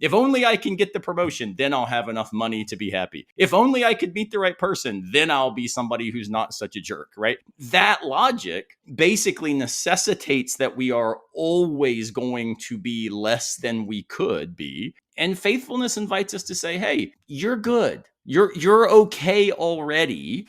If only I can get the promotion, then I'll have enough money to be happy. If only I could meet the right person, then I'll be somebody who's not such a jerk, right? That logic basically necessitates that we are always going to be less than we could be. And faithfulness invites us to say, hey, you're good. You're okay already.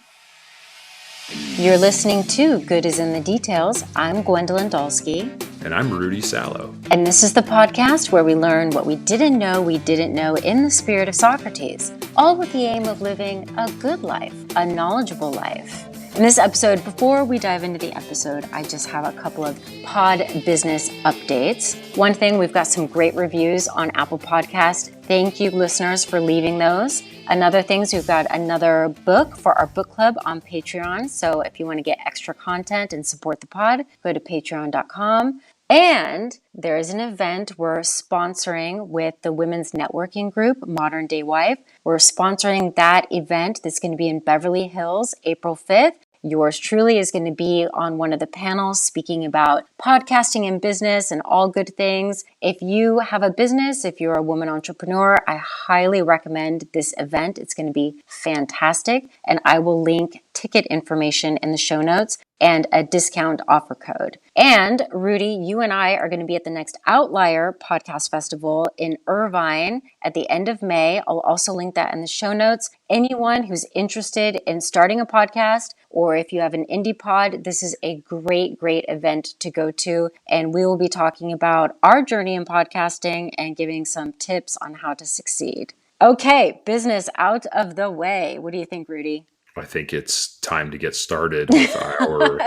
You're listening to Good is in the Details. I'm Gwendolyn Dolske. And I'm Rudy Salo. And this is the podcast where we learn what we didn't know in the spirit of Socrates, all with the aim of living a good life, a knowledgeable life. In this episode, before we dive into the episode, I just have a couple of pod business updates. One thing, we've got some great reviews on Apple Podcast. Thank you, listeners, for leaving those. Another thing is we've got another book for our book club on Patreon. So if you want to get extra content and support the pod, go to patreon.com. And there is an event we're sponsoring with the women's networking group, Modern Day Wife. We're sponsoring that event that's going to be in Beverly Hills, April 5th. Yours truly is going to be on one of the panels speaking about podcasting and business and all good things. If you have a business, if you're a woman entrepreneur, I highly recommend this event. It's going to be fantastic. And I will link ticket information in the show notes and a discount offer code. And Rudy, you and I are going to be at the next Outlier Podcast Festival in Irvine at the end of May. I'll also link that in the show notes. Anyone who's interested in starting a podcast, or if you have an indie pod, this is a great event to go to. And we will be talking about our journey in podcasting and giving some tips on how to succeed. Okay, business out of the way. What do you think, Rudy? I think it's time to get started with our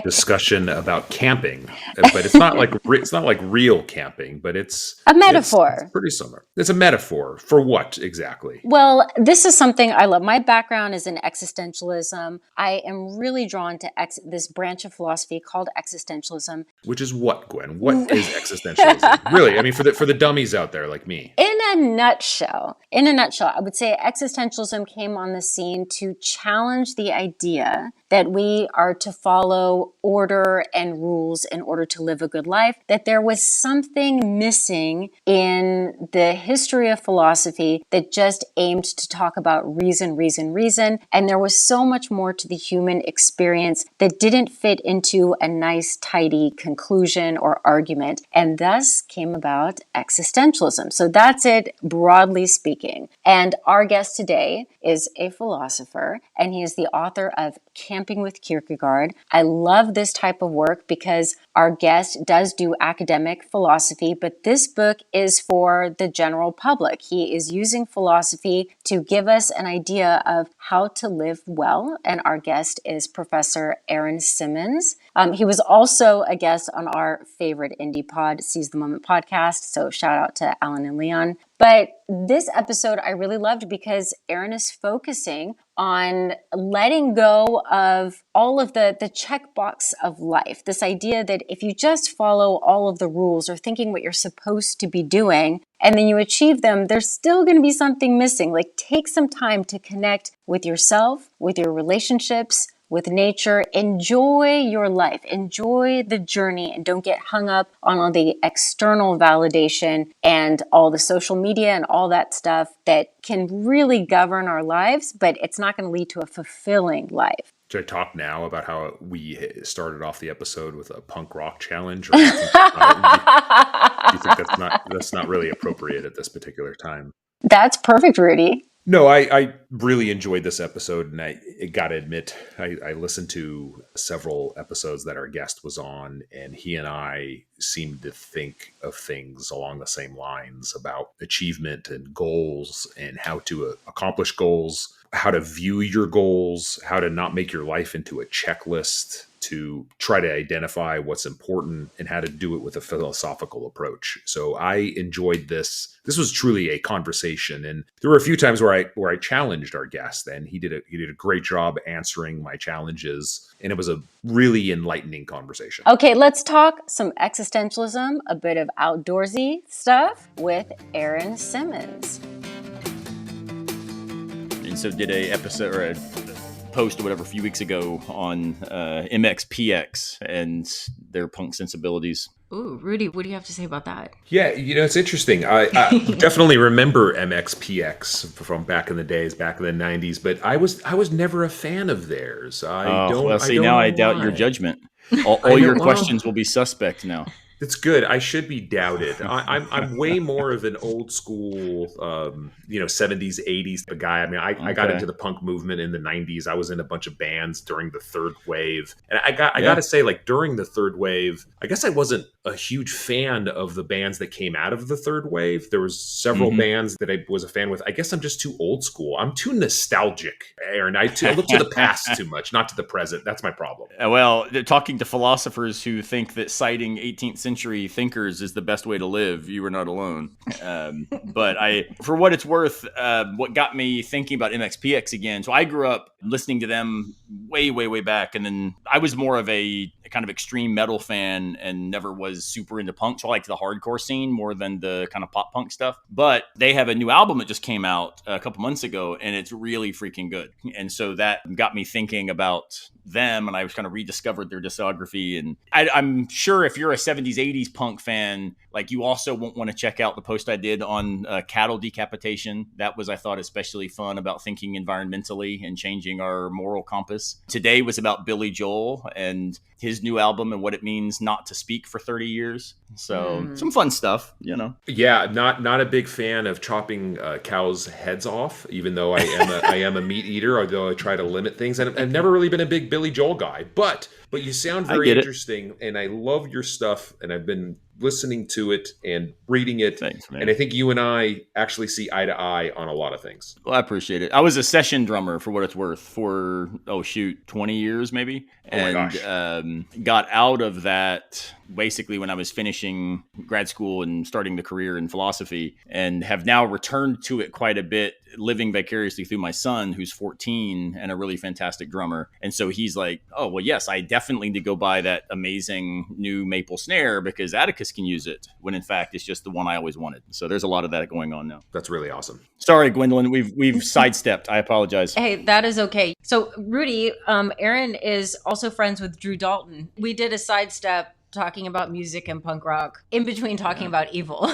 discussion about camping, but it's not like real camping, but it's a metaphor. It's pretty similar. It's a metaphor for what exactly? Well, this is something I love. My background is in existentialism. I am really drawn to this branch of philosophy called existentialism. Which is what, Gwen? What is existentialism? Really? I mean, for the dummies out there like me. In a nutshell, I would say existentialism came on the scene to challenge the idea that we are to follow order and rules in order to live a good life, that there was something missing in the history of philosophy that just aimed to talk about reason, and there was so much more to the human experience that didn't fit into a nice, tidy conclusion or argument, and thus came about existentialism. So that's it, broadly speaking. And our guest today is a philosopher, and he is the author of Camping with Kierkegaard. I love this type of work because our guest does do academic philosophy, but this book is for the general public. He is using philosophy to give us an idea of how to live well, and our guest is Professor Aaron Simmons. He was also a guest on our favorite indie pod, Seize the Moment podcast, so shout out to Alan and Leon. But this episode I really loved because Aaron is focusing on letting go of all of the checkbox of life. This idea that if you just follow all of the rules or thinking what you're supposed to be doing, and then you achieve them, there's still going to be something missing. Like, take some time to connect with yourself, with your relationships, with nature. Enjoy your life, enjoy the journey, and don't get hung up on all the external validation and all the social media and all that stuff that can really govern our lives, but it's not going to lead to a fulfilling life. Should I talk now about how we started off the episode with a punk rock challenge? Or do you think that's not really appropriate at this particular time? That's perfect, Rudy. No, I really enjoyed this episode, and I got to admit, I listened to several episodes that our guest was on, and he and I seemed to think of things along the same lines about achievement and goals and how to accomplish goals, how to view your goals, how to not make your life into a checklist, to try to identify what's important, and how to do it with a philosophical approach. So I enjoyed this. This was truly a conversation, and there were a few times where I challenged our guest, and he did a great job answering my challenges, and it was a really enlightening conversation. Okay, let's talk some existentialism, a bit of outdoorsy stuff with Aaron Simmons. And so did a episode or a post or whatever a few weeks ago on MXPX and their punk sensibilities. Ooh, Rudy, what do you have to say about that? Yeah, it's interesting. I definitely remember MXPX from back in the days, back in the 90s, but I was never a fan of theirs. Oh, well, see, don't now know I doubt your why. judgment. I All know. your Well, questions will be suspect now. it's good. I should be doubted. I'm way more of an old school, 70s, 80s guy. I mean, I got Okay. into the punk movement in the 90s. I was in a bunch of bands during the third wave, and I got Yeah. to say, like during the third wave, I guess I wasn't a huge fan of the bands that came out of the third wave. There was several Mhm. bands that I was a fan with. I guess I'm just too old school. I'm too nostalgic, Aaron. I look to the past too much, not to the present. That's my problem. Well, talking to philosophers who think that citing 18th century thinkers is the best way to live, you were not alone. But for what it's worth, what got me thinking about MXPX again, so I grew up listening to them way, way, way back. And then I was more of a kind of extreme metal fan and never was super into punk. So I liked the hardcore scene more than the kind of pop punk stuff. But they have a new album that just came out a couple months ago, and it's really freaking good. And so that got me thinking about them, and I was kind of rediscovered their discography. And I'm sure if you're a 70s, 80s punk fan, like you also won't want to check out the post I did on cattle decapitation. That was, I thought, especially fun about thinking environmentally and changing our moral compass. Today was about Billy Joel and his new album and what it means not to speak for 30 years. So some fun stuff, Yeah, not a big fan of chopping cows' heads off, even though I am a meat eater, although I try to limit things. And I've never really been a big Billy Joel guy, but you sound I very get it. interesting, and I love your stuff, and I've been listening to it and reading it. Thanks, man. And I think you and I actually see eye to eye on a lot of things. Well, I appreciate it. I was a session drummer for what it's worth for 20 years maybe, Oh my gosh. got out of that basically when I was finishing grad school and starting the career in philosophy, and have now returned to it quite a bit, living vicariously through my son, who's 14 and a really fantastic drummer. And so he's like, oh, well, yes, I definitely need to go buy that amazing new maple snare because Atticus can use it, when in fact it's just the one I always wanted. So there's a lot of that going on now. That's really awesome. Sorry, Gwendolyn, we've sidestepped. I apologize. Hey, that is okay. So, Rudy, Aaron is also friends with Drew Dalton. We did a sidestep talking about music and punk rock in between talking about evil.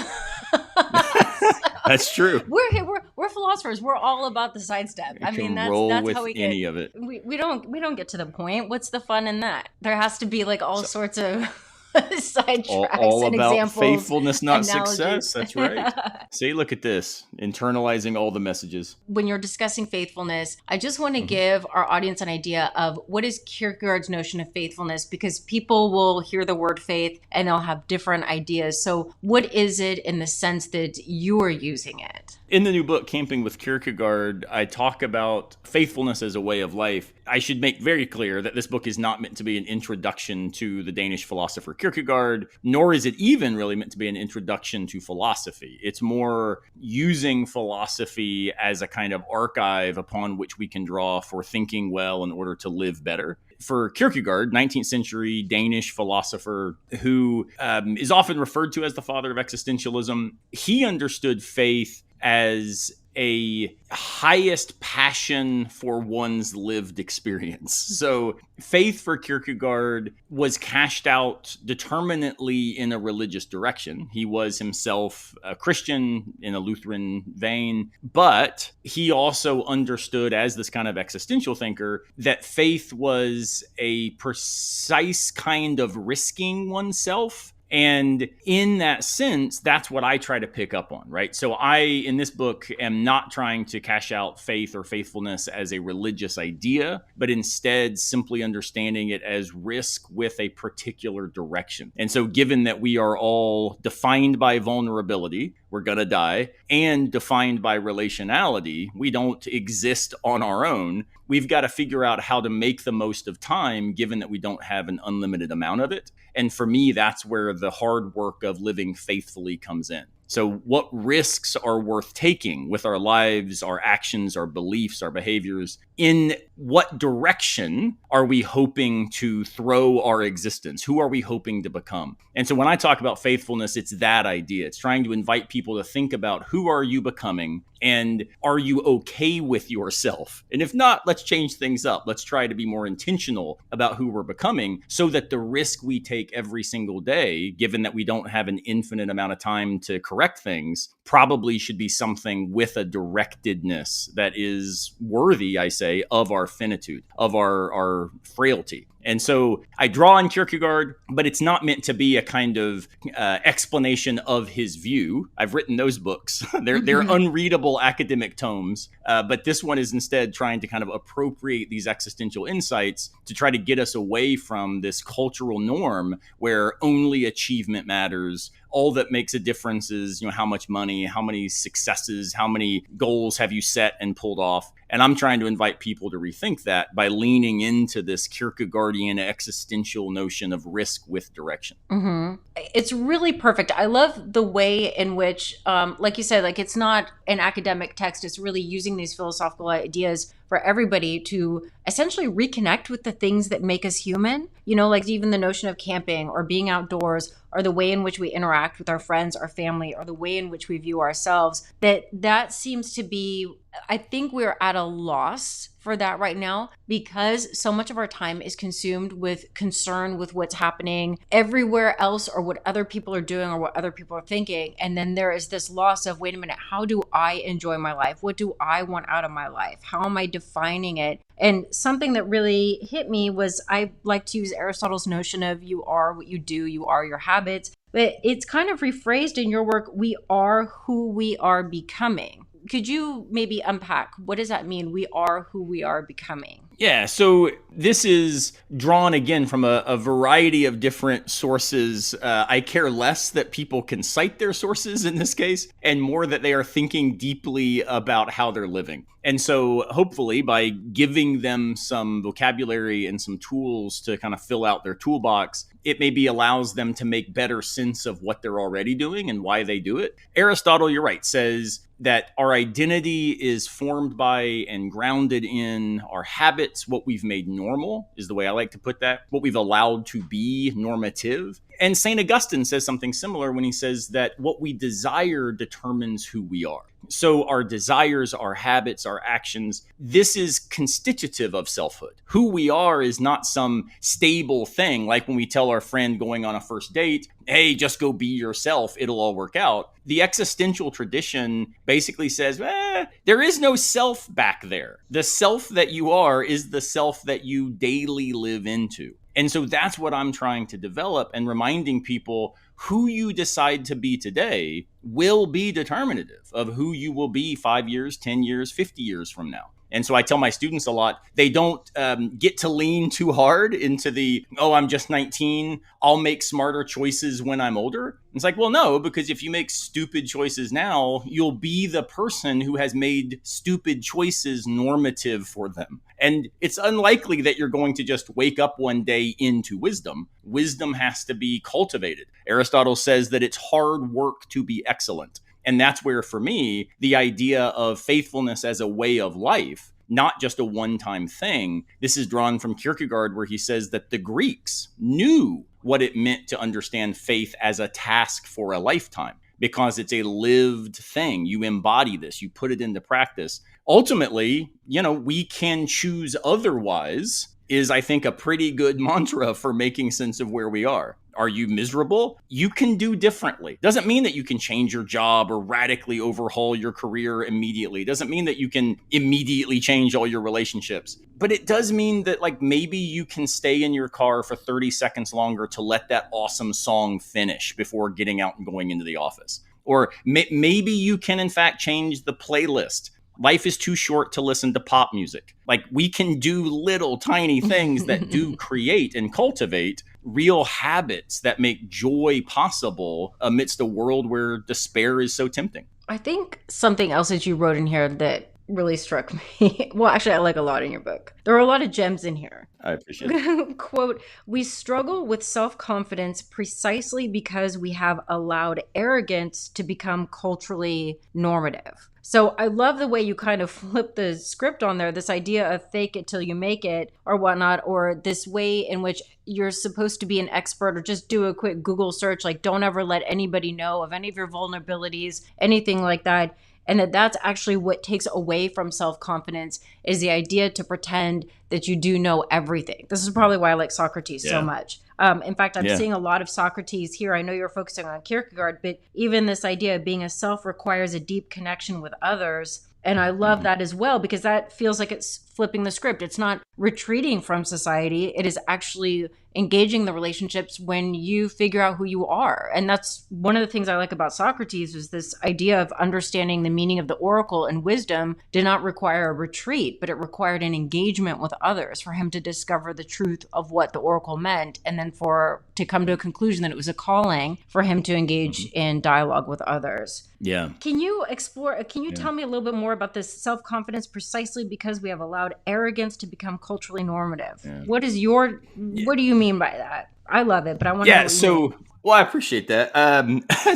That's true. We're philosophers. We're all about the sidestep. I mean, that's with how we get any of it. We don't get to the point. What's the fun in that? There has to be like all sorts of sidetracks all and about examples, faithfulness, not analogies. success. That's right. See, look at this, internalizing all the messages. When you're discussing faithfulness, I just want to give our audience an idea of what is Kierkegaard's notion of faithfulness, because people will hear the word faith and they'll have different ideas. So what is it in the sense that you are using it? In the new book, Camping with Kierkegaard, I talk about faithfulness as a way of life. I should make very clear that this book is not meant to be an introduction to the Danish philosopher Kierkegaard, nor is it even really meant to be an introduction to philosophy. It's more using philosophy as a kind of archive upon which we can draw for thinking well in order to live better. For Kierkegaard, 19th century Danish philosopher who is often referred to as the father of existentialism, he understood faith as a highest passion for one's lived experience. So faith for Kierkegaard was cashed out determinately in a religious direction. He was himself a Christian in a Lutheran vein, but he also understood, as this kind of existential thinker, that faith was a precise kind of risking oneself. And in that sense, that's what I try to pick up on, right? So I, in this book, am not trying to cash out faith or faithfulness as a religious idea, but instead simply understanding it as risk with a particular direction. And so given that we are all defined by vulnerability, we're going to die, and defined by relationality, we don't exist on our own. We've got to figure out how to make the most of time, given that we don't have an unlimited amount of it. And for me, that's where the hard work of living faithfully comes in. So what risks are worth taking with our lives, our actions, our beliefs, our behaviors in what direction are we hoping to throw our existence? Who are we hoping to become? And so when I talk about faithfulness, it's that idea. It's trying to invite people to think about who are you becoming and are you okay with yourself? And if not, let's change things up. Let's try to be more intentional about who we're becoming so that the risk we take every single day, given that we don't have an infinite amount of time to correct things, probably should be something with a directedness that is worthy, I say, of our finitude, of our frailty. And so I draw on Kierkegaard, but it's not meant to be a kind of explanation of his view. I've written those books. They're unreadable academic tomes. But this one is instead trying to kind of appropriate these existential insights to try to get us away from this cultural norm where only achievement matters. All that makes a difference is, how much money, how many successes, how many goals have you set and pulled off. And I'm trying to invite people to rethink that by leaning into this Kierkegaardian existential notion of risk with direction. Mm-hmm. It's really perfect. I love the way in which, like you said, like it's not an academic text. It's really using these philosophical ideas for everybody to essentially reconnect with the things that make us human. Like even the notion of camping or being outdoors or the way in which we interact with our friends, our family, or the way in which we view ourselves, that seems to be, I think we're at a loss for that right now because so much of our time is consumed with concern with what's happening everywhere else or what other people are doing or what other people are thinking. And then there is this loss of, wait a minute, how do I enjoy my life? What do I want out of my life? How am I defining it? And something that really hit me was I like to use Aristotle's notion of you are what you do, you are your habits. But it's kind of rephrased in your work, we are who we are becoming. Could you maybe unpack what does that mean? We are who we are becoming. Yeah, so this is drawn again from a variety of different sources. I care less that people can cite their sources in this case, and more that they are thinking deeply about how they're living. And so hopefully by giving them some vocabulary and some tools to kind of fill out their toolbox, it maybe allows them to make better sense of what they're already doing and why they do it. Aristotle, you're right, says that our identity is formed by and grounded in our habits. What we've made normal is the way I like to put that. What we've allowed to be normative. And St. Augustine says something similar when he says that what we desire determines who we are. So our desires, our habits, our actions, this is constitutive of selfhood. Who we are is not some stable thing, like when we tell our friend going on a first date, hey, just go be yourself, it'll all work out. The existential tradition basically says, there is no self back there. The self that you are is the self that you daily live into. And so that's what I'm trying to develop and reminding people who you decide to be today will be determinative of who you will be 5 years, 10 years, 50 years from now. And so I tell my students a lot, they don't get to lean too hard into the, I'm just 19, I'll make smarter choices when I'm older. It's like, well, no, because if you make stupid choices now, you'll be the person who has made stupid choices normative for them. And it's unlikely that you're going to just wake up one day into wisdom. Wisdom has to be cultivated. Aristotle says that it's hard work to be excellent. And that's where, for me, the idea of faithfulness as a way of life, not just a one-time thing. This is drawn from Kierkegaard, where he says that the Greeks knew what it meant to understand faith as a task for a lifetime, because it's a lived thing. You embody this, you put it into practice. Ultimately, we can choose otherwise is, I think, a pretty good mantra for making sense of where we are. Are you miserable? You can do differently. Doesn't mean that you can change your job or radically overhaul your career immediately. Doesn't mean that you can immediately change all your relationships. But it does mean that maybe you can stay in your car for 30 seconds longer to let that awesome song finish before getting out and going into the office. Or maybe you can, in fact, change the playlist. Life is too short to listen to pop music. We can do little tiny things that do create and cultivate real habits that make joy possible amidst a world where despair is so tempting. I think something else that you wrote in here that really struck me. Well, actually, I like a lot in your book. There are a lot of gems in here. I appreciate it. Quote, we struggle with self-confidence precisely because we have allowed arrogance to become culturally normative. So I love the way you kind of flip the script on there, this idea of fake it till you make it or whatnot, or this way in which you're supposed to be an expert or just do a quick Google search, like don't ever let anybody know of any of your vulnerabilities, anything like that. And that's actually what takes away from self-confidence is the idea to pretend that you do know everything. This is probably why I like Socrates so much. In fact, I'm seeing a lot of Socrates here. I know you're focusing on Kierkegaard, but even this idea of being a self requires a deep connection with others. And I love that as well, because that feels like it's flipping the script. It's not retreating from society. It is actually engaging the relationships when you figure out who you are. And that's one of the things I like about Socrates is this idea of understanding the meaning of the oracle and wisdom did not require a retreat, but it required an engagement with others for him to discover the truth of what the oracle meant. And then to come to a conclusion that it was a calling for him to engage in dialogue with others. Yeah. Can you tell me a little bit more about this self-confidence precisely because we have allowed arrogance to become culturally normative? Yeah. What do you mean by that? I love it, but I want to know. Well, I appreciate that.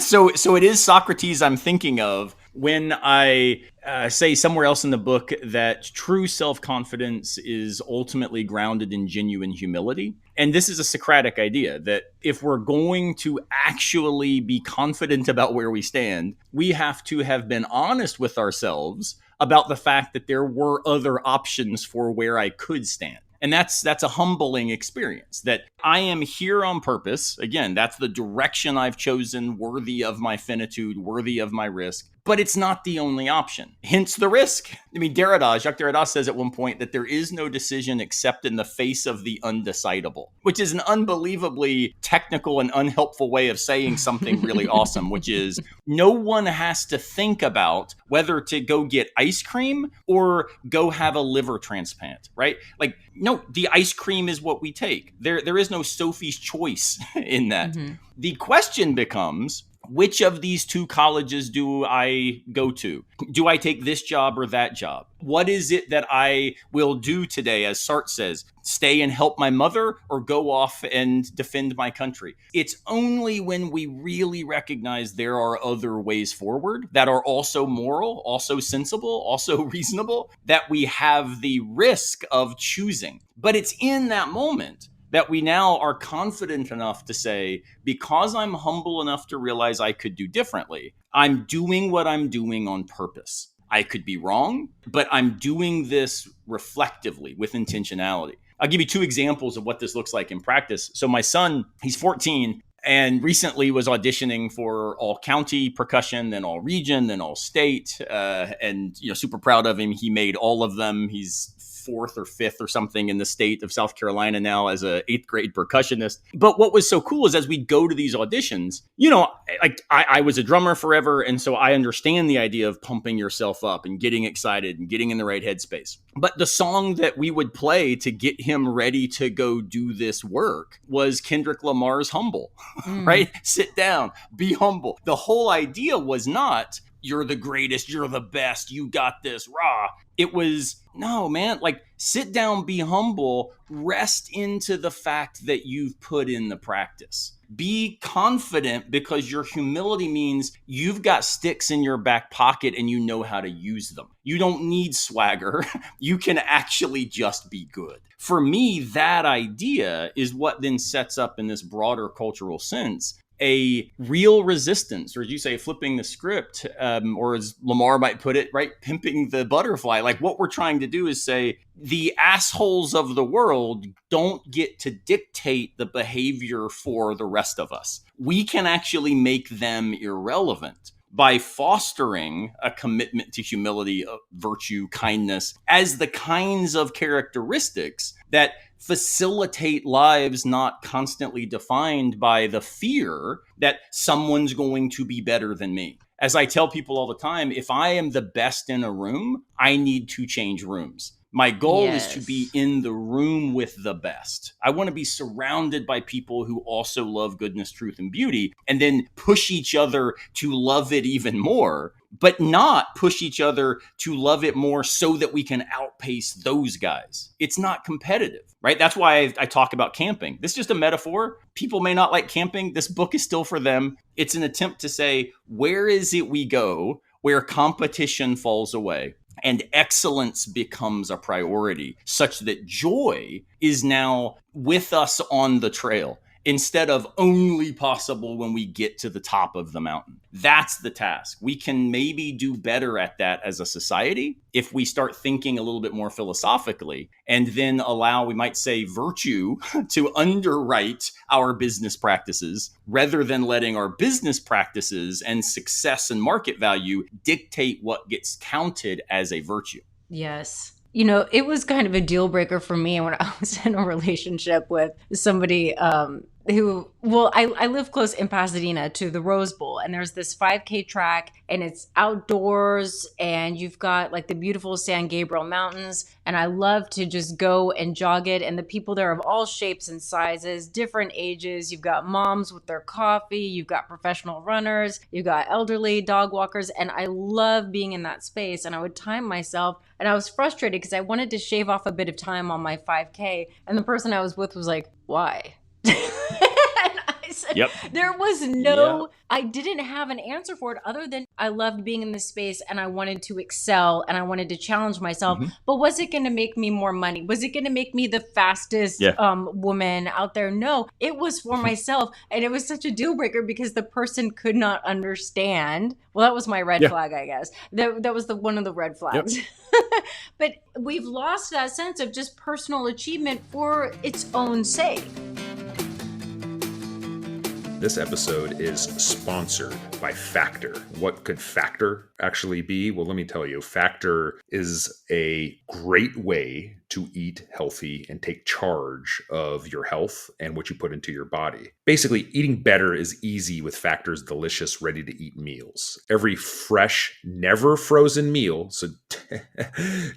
So it is Socrates I'm thinking of when I say somewhere else in the book that true self-confidence is ultimately grounded in genuine humility. And this is a Socratic idea that if we're going to actually be confident about where we stand, we have to have been honest with ourselves about the fact that there were other options for where I could stand. And that's a humbling experience that I am here on purpose. Again, that's the direction I've chosen, worthy of my finitude, worthy of my risk. But it's not the only option. Hence the risk. I mean, Jacques Derrida says at one point that there is no decision except in the face of the undecidable, which is an unbelievably technical and unhelpful way of saying something really awesome, which is no one has to think about whether to go get ice cream or go have a liver transplant, right? Like, no, the ice cream is what we take. There is no Sophie's choice in that. Mm-hmm. The question becomes, which of these two colleges do I go to? Do I take this job or that job? What is it that I will do today, as Sartre says, stay and help my mother or go off and defend my country? It's only when we really recognize there are other ways forward that are also moral, also sensible, also reasonable, that we have the risk of choosing. But it's in that moment that we now are confident enough to say, because I'm humble enough to realize I could do differently, I'm doing what I'm doing on purpose. I could be wrong, but I'm doing this reflectively with intentionality. I'll give you two examples of what this looks like in practice. So my son, he's 14, and recently was auditioning for all county percussion, then all region, then all state, and super proud of him. He made all of them. He's fourth or fifth or something in the state of South Carolina now as a 8th grade percussionist. But what was so cool is as we go to these auditions, I was a drummer forever. And so I understand the idea of pumping yourself up and getting excited and getting in the right headspace. But the song that we would play to get him ready to go do this work was Kendrick Lamar's Humble, right? Sit down, be humble. The whole idea was not, you're the greatest, you're the best, you got this, rah. It was, no, man, sit down, be humble, rest into the fact that you've put in the practice. Be confident because your humility means you've got sticks in your back pocket and you know how to use them. You don't need swagger. You can actually just be good. For me, that idea is what then sets up in this broader cultural sense a real resistance, or as you say, flipping the script, or as Lamar might put it, right, pimping the butterfly. Like what we're trying to do is say the assholes of the world don't get to dictate the behavior for the rest of us. We can actually make them irrelevant by fostering a commitment to humility, virtue, kindness as the kinds of characteristics that facilitate lives not constantly defined by the fear that someone's going to be better than me. As I tell people all the time, if I am the best in a room, I need to change rooms. My goal is to be in the room with the best. I want to be surrounded by people who also love goodness, truth, and beauty, and then push each other to love it even more. but not push each other to love it more so that we can outpace those guys. It's not competitive, right? That's why I talk about camping. This is just a metaphor. People may not like camping. This book is still for them. It's an attempt to say, where is it we go where competition falls away and excellence becomes a priority, such that joy is now with us on the trail instead of only possible when we get to the top of the mountain. That's the task. We can maybe do better at that as a society if we start thinking a little bit more philosophically and then allow, we might say, virtue to underwrite our business practices rather than letting our business practices and success and market value dictate what gets counted as a virtue. Yes. It was kind of a deal breaker for me when I was in a relationship with somebody I live close in Pasadena to the Rose Bowl, and there's this 5K track, and it's outdoors, and you've got like the beautiful San Gabriel Mountains, and I love to just go and jog it, and the people there are of all shapes and sizes, different ages. You've got moms with their coffee, you've got professional runners, you've got elderly dog walkers, and I love being in that space, and I would time myself, and I was frustrated because I wanted to shave off a bit of time on my 5K, and the person I was with was like, why? And I said, Yep. There was no, I didn't have an answer for it other than I loved being in this space and I wanted to excel and I wanted to challenge myself. Mm-hmm. But was it going to make me more money? Was it going to make me the fastest woman out there? No, it was for myself. And it was such a deal breaker because the person could not understand. Well, that was my red flag, I guess. That was one of the red flags. Yep. But we've lost that sense of just personal achievement for its own sake. This episode is sponsored by Factor. What could Factor actually be? Well, let me tell you, Factor is a great way to eat healthy and take charge of your health and what you put into your body. Basically, eating better is easy with Factor's delicious, ready-to-eat meals. Every fresh, never frozen meal, so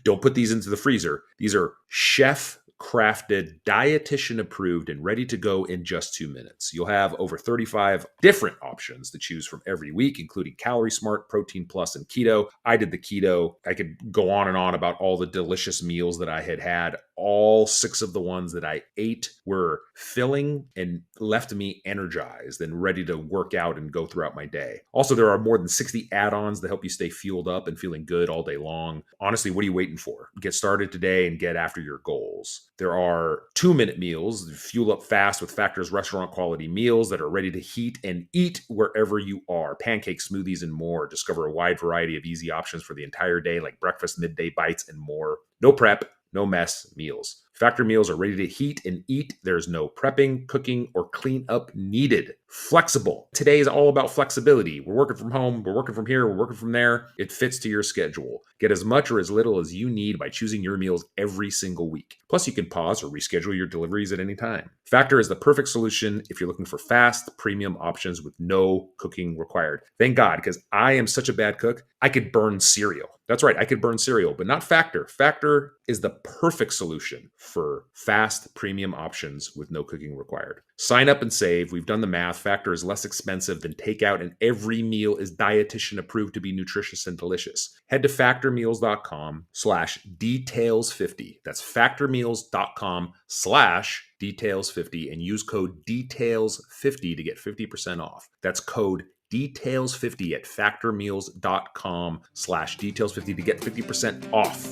don't put these into the freezer. These are chef-crafted, dietitian-approved, and ready to go in just 2 minutes. You'll have over 35 different options to choose from every week, including Calorie Smart, Protein Plus, and Keto. I did the Keto. I could go on and on about all the delicious meals that I had. All 6 of the ones that I ate were filling and left me energized and ready to work out and go throughout my day. Also, there are more than 60 add-ons that help you stay fueled up and feeling good all day long. Honestly, what are you waiting for? Get started today and get after your goals. There are 2-minute meals, fuel up fast with Factor's restaurant quality meals that are ready to heat and eat wherever you are. Pancakes, smoothies, and more. Discover a wide variety of easy options for the entire day, like breakfast, midday bites, and more. No prep, no mess meals. Factor meals are ready to heat and eat. There's no prepping, cooking, or cleanup needed. Flexible. Today is all about flexibility. We're working from home, we're working from here, we're working from there. It fits to your schedule. Get as much or as little as you need by choosing your meals every single week. Plus, you can pause or reschedule your deliveries at any time. Factor is the perfect solution if you're looking for fast, premium options with no cooking required. Thank God, because I am such a bad cook, I could burn cereal. That's right, I could burn cereal, but not Factor. Factor is the perfect solution for fast, premium options with no cooking required. Sign up and save. We've done the math. Factor is less expensive than takeout, and every meal is dietitian approved to be nutritious and delicious. Head to factormeals.com/details50. That's factormeals.com/details50 and use code details50 to get 50% off. That's code details50 at factormeals.com/details50 to get 50% off.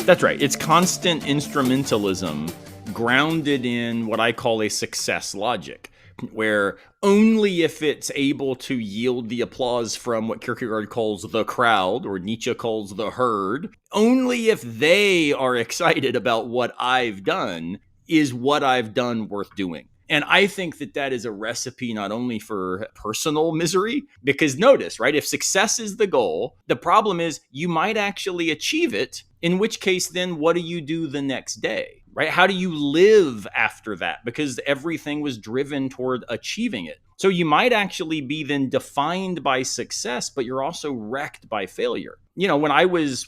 That's right. It's constant instrumentalism grounded in what I call a success logic, where only if it's able to yield the applause from what Kierkegaard calls the crowd, or Nietzsche calls the herd, only if they are excited about what I've done is what I've done worth doing. And I think that that is a recipe not only for personal misery, because notice, right, if success is the goal, the problem is you might actually achieve it, in which case then what do you do the next day, right? How do you live after that? Because everything was driven toward achieving it. So you might actually be then defined by success, but you're also wrecked by failure. You know, when I was,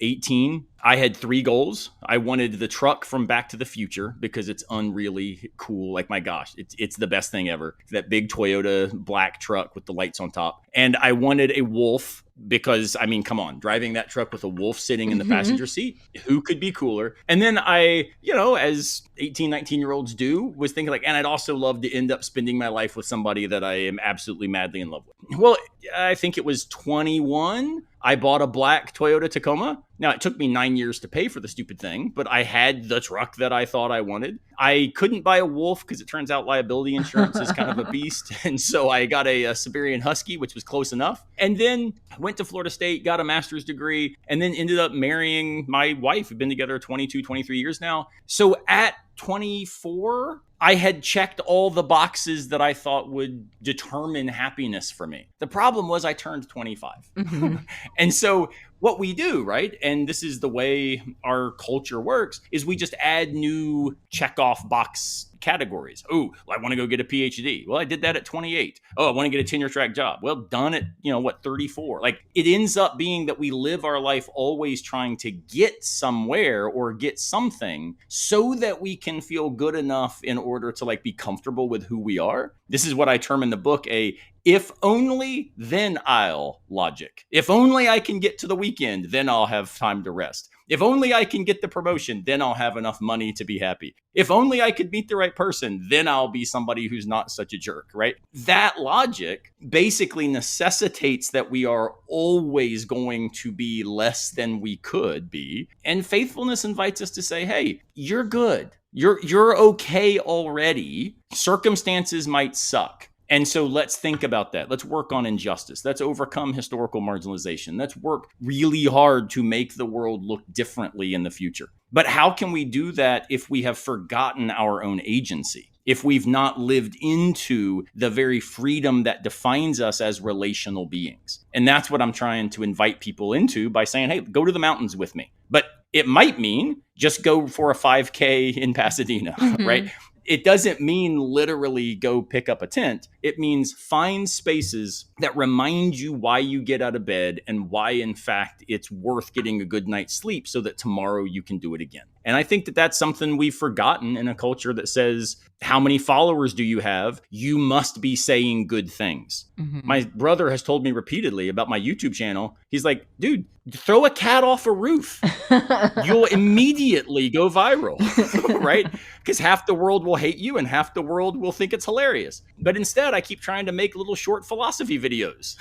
18, I had 3 goals. I wanted the truck from Back to the Future because it's unreally cool. Like, my gosh, it's the best thing ever. That big Toyota black truck with the lights on top. And I wanted a wolf because, I mean, come on, driving that truck with a wolf sitting in the passenger seat, who could be cooler? And then I, as 18, 19-year-olds do, was thinking like, and I'd also love to end up spending my life with somebody that I am absolutely madly in love with. Well, I think it was 21. I bought a black Toyota Tacoma. Now, it took me 9 years to pay for the stupid thing, but I had the truck that I thought I wanted. I couldn't buy a wolf because it turns out liability insurance is kind of a beast. And so I got a Siberian Husky, which was close enough. And then I went to Florida State, got a master's degree, and then ended up marrying my wife. We've been together 22, 23 years now. So at 24, I had checked all the boxes that I thought would determine happiness for me. The problem was I turned 25. And so what we do, right, and this is the way our culture works, is we just add new check-off box categories. Oh, I want to go get a PhD. Well, I did that at 28. Oh, I want to get a tenure-track job. Well, done at, 34. Like, it ends up being that we live our life always trying to get somewhere or get something so that we can feel good enough in order to be comfortable with who we are. This is what I term in the book a if only, then I'll logic. If only I can get to the weekend, then I'll have time to rest. If only I can get the promotion, then I'll have enough money to be happy. If only I could meet the right person, then I'll be somebody who's not such a jerk, right? That logic basically necessitates that we are always going to be less than we could be. And faithfulness invites us to say, hey, you're good. You're okay already. Circumstances might suck. And so let's think about that. Let's work on injustice. Let's overcome historical marginalization. Let's work really hard to make the world look differently in the future. But how can we do that if we have forgotten our own agency? If we've not lived into the very freedom that defines us as relational beings? And that's what I'm trying to invite people into by saying, hey, go to the mountains with me. But it might mean just go for a 5K in Pasadena, right? It doesn't mean literally go pick up a tent. It means find spaces that remind you why you get out of bed and why, in fact, it's worth getting a good night's sleep so that tomorrow you can do it again. And I think that that's something we've forgotten in a culture that says, how many followers do you have? You must be saying good things. My brother has told me repeatedly about my YouTube channel. He's like, dude, throw a cat off a roof. You'll immediately go viral, right? Because half the world will hate you and half the world will think it's hilarious. But instead, I keep trying to make little short philosophy videos.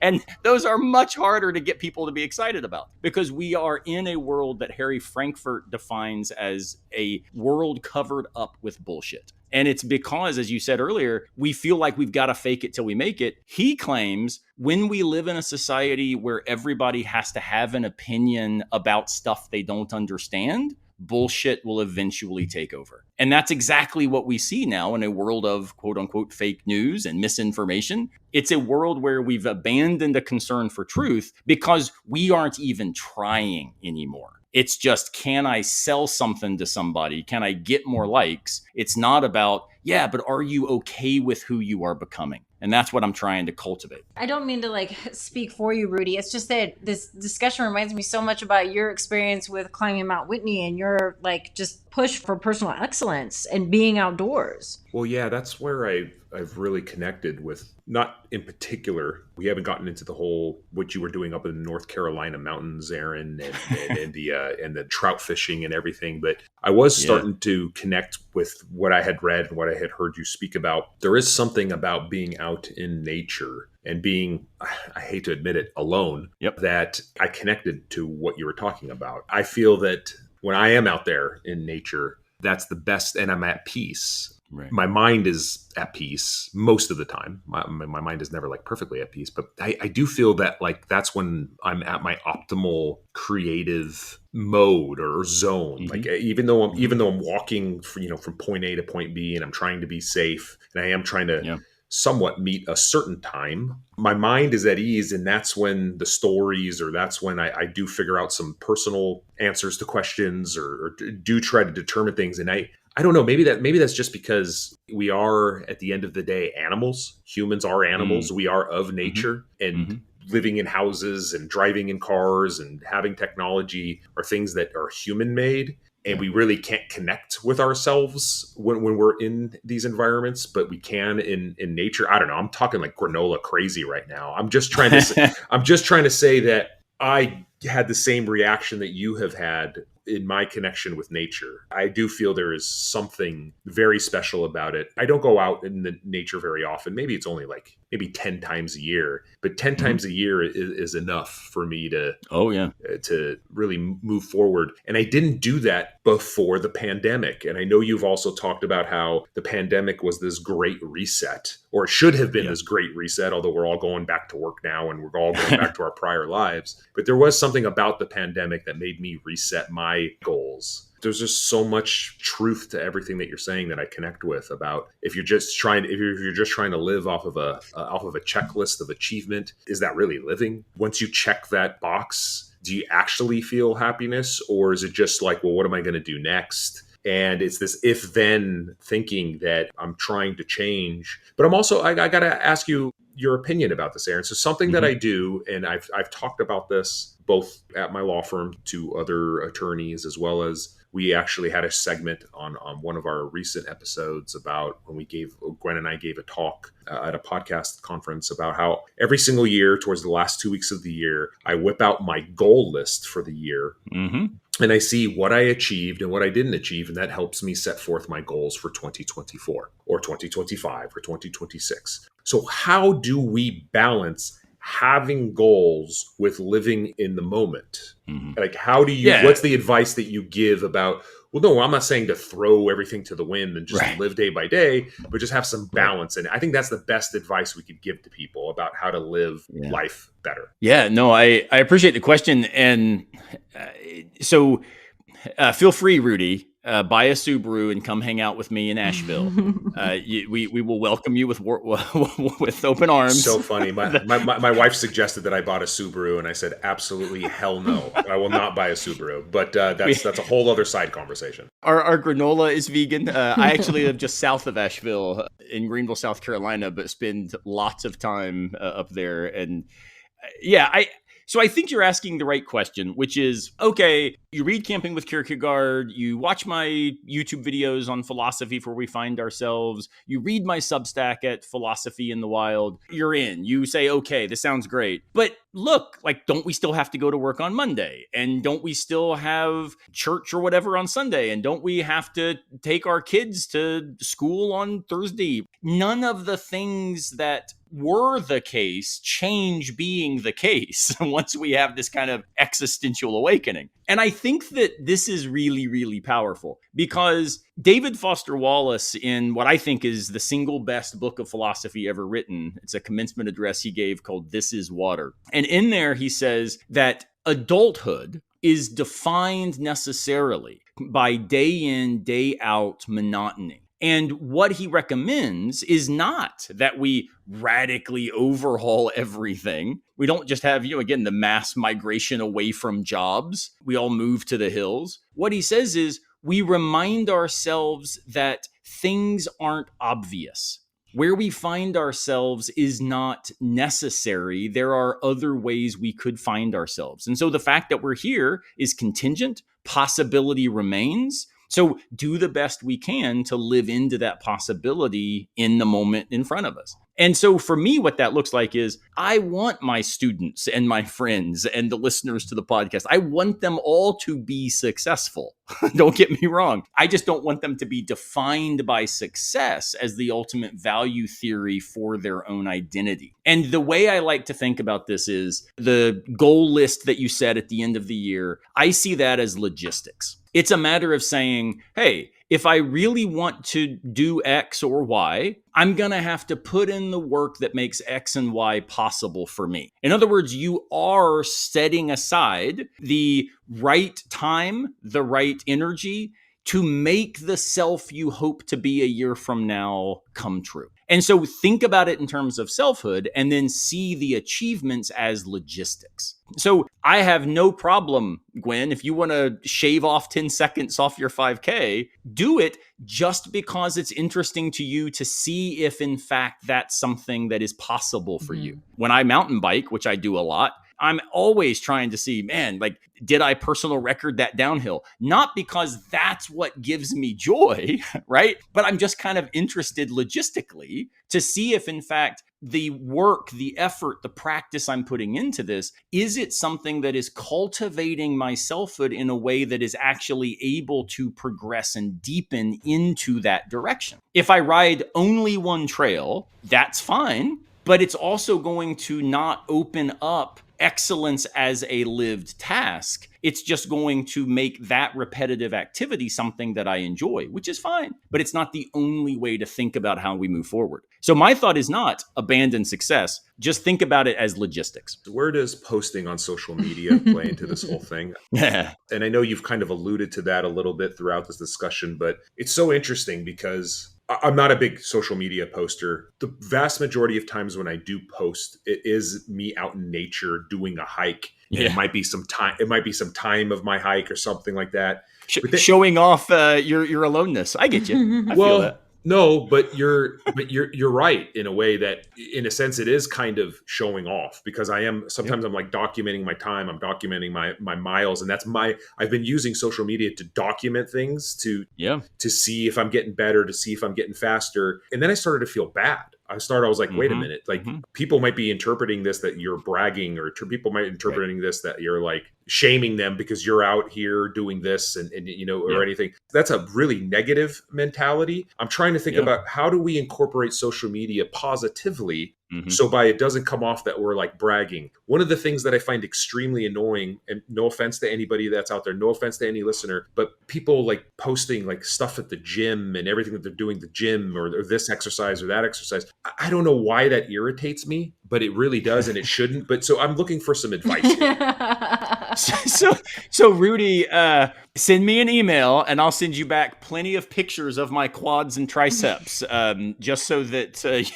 And those are much harder to get people to be excited about because we are in a world that Harry Frankfurt defines as a world covered up with bullshit. And it's because, as you said earlier, we feel like we've got to fake it till we make it. He claims when we live in a society where everybody has to have an opinion about stuff they don't understand, bullshit will eventually take over. And that's exactly what we see now in a world of quote unquote fake news and misinformation. It's a world where we've abandoned a concern for truth because we aren't even trying anymore. It's just, can I sell something to somebody? Can I get more likes? It's not about, yeah, but are you okay with who you are becoming? And that's what I'm trying to cultivate. I don't mean to speak for you, Rudy. It's just that this discussion reminds me so much about your experience with climbing Mount Whitney and your just push for personal excellence and being outdoors. Well, yeah, that's where I've really connected with, not in particular, we haven't gotten into the whole, what you were doing up in the North Carolina mountains, Aaron, and the trout fishing and everything. But I was starting to connect with what I had read and what I had heard you speak about. There is something about being out in nature and being, I hate to admit it, alone, that I connected to what you were talking about. I feel that when I am out there in nature, that's the best, and I'm at peace. Right. My mind is at peace most of the time. My mind is never perfectly at peace, but I do feel that that's when I'm at my optimal creative mode or zone. Even though I'm walking from point A to point B and I'm trying to be safe and I am trying to somewhat meet a certain time, my mind is at ease. And that's when the stories, or that's when I do figure out some personal answers to questions or do try to determine things. And I don't know, maybe that's just because we are, at the end of the day, animals. Humans are animals. We are of nature, and living in houses and driving in cars and having technology are things that are human made. And we really can't connect with ourselves when we're in these environments, but we can in nature. I don't know. I'm talking like granola crazy right now. I'm just trying to say that I had the same reaction that you have had in my connection with nature. I do feel there is something very special about it. I don't go out in the nature very often. Maybe it's only like maybe 10 times a year, but 10 times a year is enough for me to to really move forward. And I didn't do that before the pandemic. And I know you've also talked about how the pandemic was this great reset, or it should have been this great reset, although we're all going back to work now and we're all going back to our prior lives. But there was something about the pandemic that made me reset my goals. There's just so much truth to everything that you're saying that I connect with about if you're just trying to live off of a checklist of achievement, is that really living? Once you check that box, do you actually feel happiness, or is it just like, well, what am I going to do next? And it's this if-then thinking that I'm trying to change. But I'm also, I got to ask you your opinion about this, Aaron. So something that I do, and I've talked about this both at my law firm to other attorneys, as well as we actually had a segment on one of our recent episodes about when Gwen and I gave a talk at a podcast conference about how every single year towards the last 2 weeks of the year, I whip out my goal list for the year. And I see what I achieved and what I didn't achieve. And that helps me set forth my goals for 2024 or 2025 or 2026. So how do we balance having goals with living in the moment? Like, how do you, what's the advice that you give about, well, no, I'm not saying to throw everything to the wind and just live day by day, but just have some balance. And I think that's the best advice we could give to people about how to live life better. Yeah, no, I appreciate the question. And so feel free, Rudy, buy a Subaru and come hang out with me in Asheville. We will welcome you with open arms. So funny. My wife suggested that I bought a Subaru, and I said, absolutely hell no. I will not buy a Subaru. But that's a whole other side conversation. Our granola is vegan. I actually live just south of Asheville in Greenville, South Carolina, but spend lots of time up there. And so I think you're asking the right question, which is, okay, you read Camping with Kierkegaard, you watch my YouTube videos on philosophy for where we find ourselves, you read my Substack at Philosophy in the Wild, you're in. You say, okay, this sounds great. But look, like, don't we still have to go to work on Monday? And don't we still have church or whatever on Sunday? And don't we have to take our kids to school on Thursday? None of the things that were the case change being the case once we have this kind of existential awakening. And I think that this is really, really powerful because David Foster Wallace, in what I think is the single best book of philosophy ever written, it's a commencement address he gave called This Is Water. And in there, he says that adulthood is defined necessarily by day in, day out monotony. And what he recommends is not that we radically overhaul everything. We don't just have, again, the mass migration away from jobs. We all move to the hills. What he says is we remind ourselves that things aren't obvious. Where we find ourselves is not necessary. There are other ways we could find ourselves. And so the fact that we're here is contingent. Possibility remains. So do the best we can to live into that possibility in the moment in front of us. And so for me, what that looks like is I want my students and my friends and the listeners to the podcast, I want them all to be successful. Don't get me wrong. I just don't want them to be defined by success as the ultimate value theory for their own identity. And the way I like to think about this is the goal list that you set at the end of the year. I see that as logistics. It's a matter of saying, hey, if I really want to do X or Y, I'm going to have to put in the work that makes X and Y possible for me. In other words, you are setting aside the right time, the right energy to make the self you hope to be a year from now come true. And so think about it in terms of selfhood and then see the achievements as logistics. So I have no problem, Gwen, if you want to shave off 10 seconds off your 5K, do it just because it's interesting to you to see if in fact that's something that is possible for you. When I mountain bike, which I do a lot, I'm always trying to see, man, like, did I personal record that downhill? Not because that's what gives me joy, right? But I'm just kind of interested logistically to see if, in fact, the work, the effort, the practice I'm putting into this, is it something that is cultivating my selfhood in a way that is actually able to progress and deepen into that direction? If I ride only one trail, that's fine, but it's also going to not open up excellence as a lived task. It's just going to make that repetitive activity something that I enjoy, which is fine, but it's not the only way to think about how we move forward. So my thought is not abandon success. Just think about it as logistics. Where does posting on social media play into this whole thing? Yeah. And I know you've kind of alluded to that a little bit throughout this discussion, but it's so interesting because I'm not a big social media poster. The vast majority of times when I do post, it is me out in nature doing a hike. Yeah. It might be some time. It might be some time of my hike or something like that. Showing off your aloneness. I get you. I feel that. No, but you're right in a way that, in a sense, it is kind of showing off, because sometimes I'm like documenting my time, I'm documenting my miles, and I've been using social media to document things to see if I'm getting better, to see if I'm getting faster. And then I started to feel bad. I was like, wait a minute, like people might be interpreting this that you're bragging, or people might be interpreting this that you're like shaming them because you're out here doing this and or anything. That's a really negative mentality. I'm trying to think about, how do we incorporate social media positively so it doesn't come off that we're like bragging. One of the things that I find extremely annoying, and no offense to anybody that's out there, no offense to any listener, but people like posting like stuff at the gym and everything that they're doing at the gym, or this exercise or that exercise. I don't know why that irritates me, but it really does, and it shouldn't. But so I'm looking for some advice here. So Rudy, send me an email and I'll send you back plenty of pictures of my quads and triceps, just so that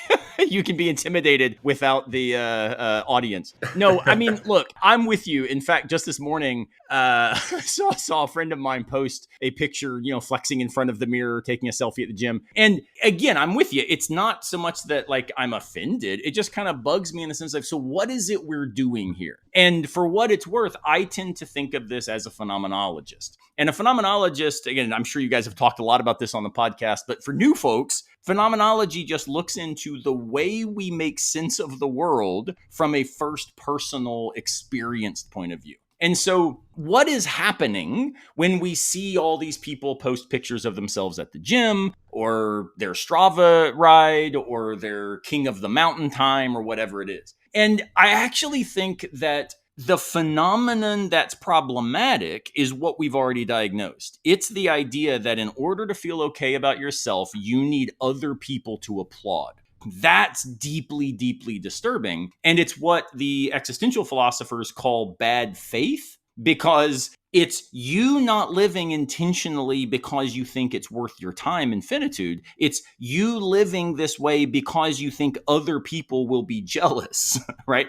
you can be intimidated without the audience. No, I mean, look, I'm with you. In fact, just this morning, saw a friend of mine post a picture, flexing in front of the mirror, taking a selfie at the gym. And again, I'm with you. It's not so much that like I'm offended. It just kind of bugs me in the sense of, so what is it we're doing here? And for what it's worth, I tend to think of this as a phenomenologist. And a phenomenologist, again, I'm sure you guys have talked a lot about this on the podcast, but for new folks, phenomenology just looks into the way we make sense of the world from a first personal experienced point of view. And so what is happening when we see all these people post pictures of themselves at the gym, or their Strava ride, or their King of the Mountain time, or whatever it is? And I actually think that the phenomenon that's problematic is what we've already diagnosed. It's the idea that in order to feel okay about yourself, you need other people to applaud. That's deeply, deeply disturbing. And it's what the existential philosophers call bad faith, because it's you not living intentionally because you think it's worth your time and finitude. It's you living this way because you think other people will be jealous, right?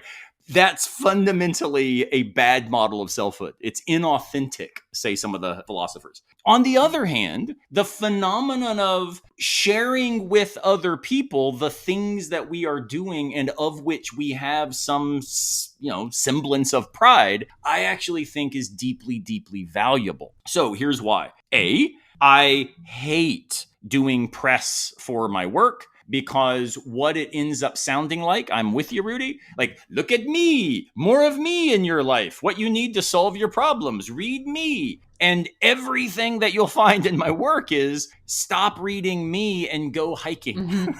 That's fundamentally a bad model of selfhood. It's inauthentic, say some of the philosophers. On the other hand, the phenomenon of sharing with other people the things that we are doing and of which we have some, semblance of pride, I actually think is deeply, deeply valuable. So here's why. I hate doing press for my work, because what it ends up sounding like, I'm with you, Rudy, like, look at me, more of me in your life, what you need to solve your problems, read me. And everything that you'll find in my work is stop reading me and go hiking,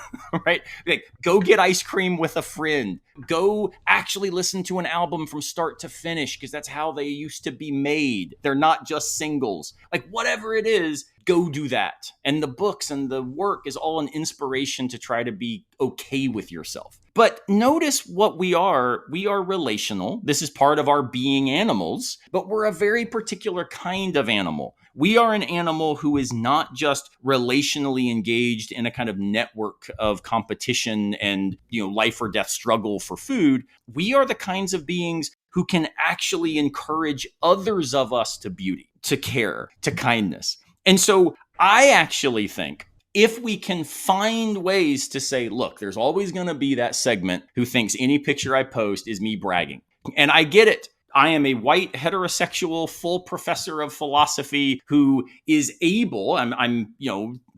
right? Like, go get ice cream with a friend. Go actually listen to an album from start to finish, because that's how they used to be made. They're not just singles. Like, whatever it is, go do that. And the books and the work is all an inspiration to try to be okay with yourself. But notice what we are. We are relational. This is part of our being animals, but we're a very particular kind of animal. We are an animal who is not just relationally engaged in a kind of network of competition and, life or death struggle for food. We are the kinds of beings who can actually encourage others of us to beauty, to care, to kindness. And so I actually think if we can find ways to say, look, there's always going to be that segment who thinks any picture I post is me bragging. And I get it. I am a white, heterosexual, full professor of philosophy who is able, I'm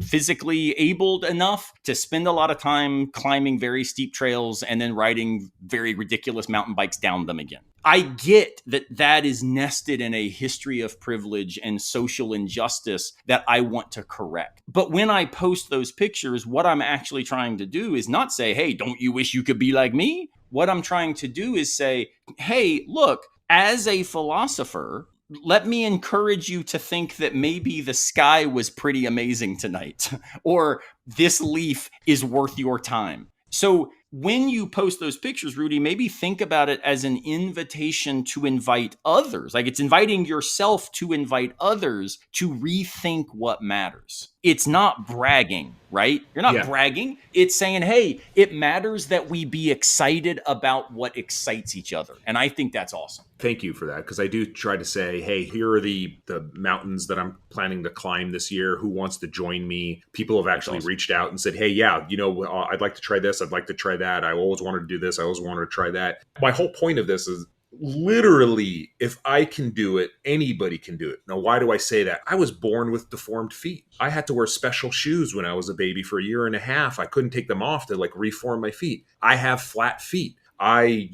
physically abled enough to spend a lot of time climbing very steep trails and then riding very ridiculous mountain bikes down them again. I get that that is nested in a history of privilege and social injustice that I want to correct. But when I post those pictures, what I'm actually trying to do is not say, hey, don't you wish you could be like me? What I'm trying to do is say, hey, look, as a philosopher, let me encourage you to think that maybe the sky was pretty amazing tonight, or this leaf is worth your time. So when you post those pictures, Rudy, maybe think about it as an invitation to invite others. Like it's inviting yourself to invite others to rethink what matters. It's not bragging, right? You're not bragging. It's saying, hey, it matters that we be excited about what excites each other. And I think that's awesome. Thank you for that, because I do try to say, hey, here are the mountains that I'm planning to climb this year. Who wants to join me? People have actually reached out and said, hey, yeah, I'd like to try this. I'd like to try that. I always wanted to do this. I always wanted to try that. My whole point of this is literally, if I can do it, anybody can do it. Now, why do I say that? I was born with deformed feet. I had to wear special shoes when I was a baby for a year and a half. I couldn't take them off to reform my feet. I have flat feet. I